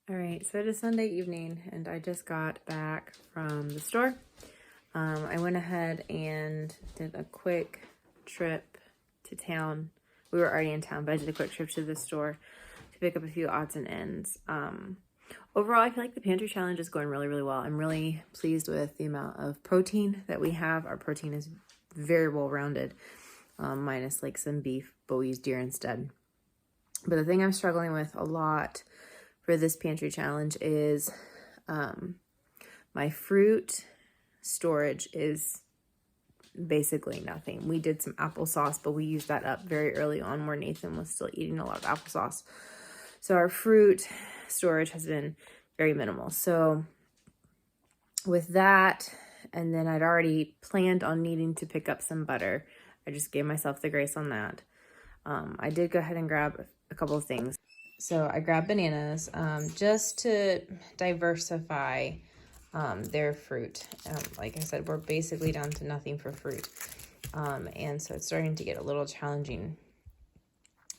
All right, so it is Sunday evening and I just got back from the store. I went ahead and did a quick trip to town. We were already in town, but I did a quick trip to the store to pick up a few odds and ends. Overall, I feel like the pantry challenge is going really, really well. I'm really pleased with the amount of protein that we have. Our protein is very well rounded, minus like some beef, but we use deer instead. But the thing I'm struggling with a lot for this pantry challenge is my fruit storage is basically nothing. We did some applesauce, but we used that up very early on where Nathan was still eating a lot of applesauce. So our fruit storage has been very minimal. So with that, and then I'd already planned on needing to pick up some butter. I just gave myself the grace on that. I did go ahead and grab a couple of things. So I grabbed bananas just to diversify their fruit. Like I said, we're basically down to nothing for fruit. And so it's starting to get a little challenging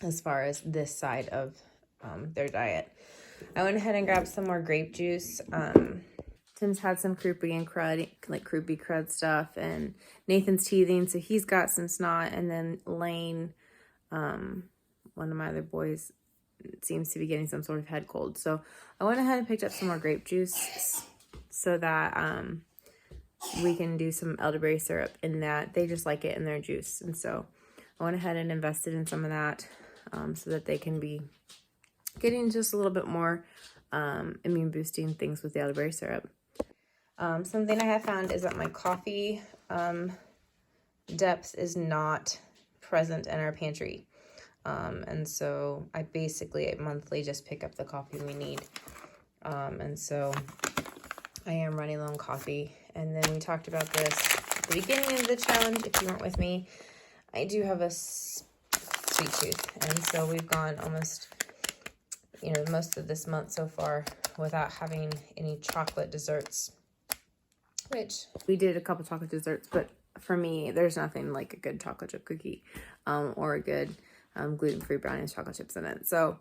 as far as this side of their diet. I went ahead and grabbed some more grape juice. Tim's had some croupy and crud, like croupy crud stuff, and Nathan's teething, so he's got some snot. And then Lane, one of my other boys, seems to be getting some sort of head cold. So I went ahead and picked up some more grape juice so that we can do some elderberry syrup in that. They just like it in their juice. And so I went ahead and invested in some of that so that they can be getting just a little bit more immune boosting things with the elderberry syrup. Something I have found is that my coffee depth is not present in our pantry. And so I basically monthly just pick up the coffee we need. And so I am running low on coffee. And then we talked about this at the beginning of the challenge. If you weren't with me, I do have a sweet tooth. And so we've gone almost, most of this month so far without having any chocolate desserts, which we did a couple chocolate desserts, but for me, there's nothing like a good chocolate chip cookie, or a good gluten-free brownie with chocolate chips in it. So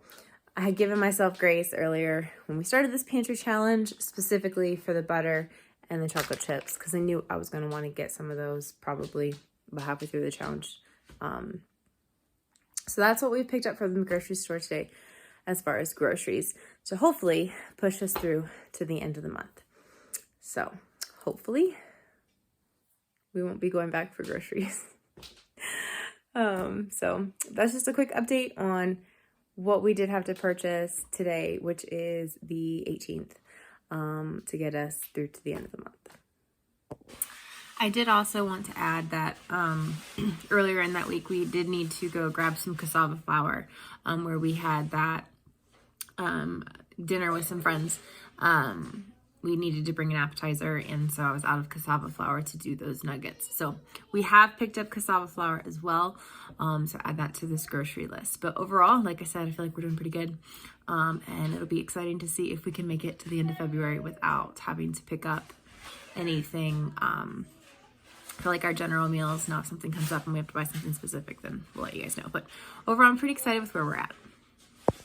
I had given myself grace earlier when we started this pantry challenge, specifically for the butter and the chocolate chips, because I knew I was going to want to get some of those probably about halfway through the challenge. So that's what we picked up from the grocery store today as far as groceries to hopefully push us through to the end of the month. So hopefully we won't be going back for groceries. So that's just a quick update on what we did have to purchase today, which is the 18th, to get us through to the end of the month. I did also want to add that earlier in that week, we did need to go grab some cassava flour, where we had that dinner with some friends. We needed to bring an appetizer, and so I was out of cassava flour to do those nuggets. So we have picked up cassava flour as well, so add that to this grocery list. But overall, like I said, I feel like we're doing pretty good, and it'll be exciting to see if we can make it to the end of February without having to pick up anything for like our general meals. Now if something comes up and we have to buy something specific, then we'll let you guys know. But overall, I'm pretty excited with where we're at.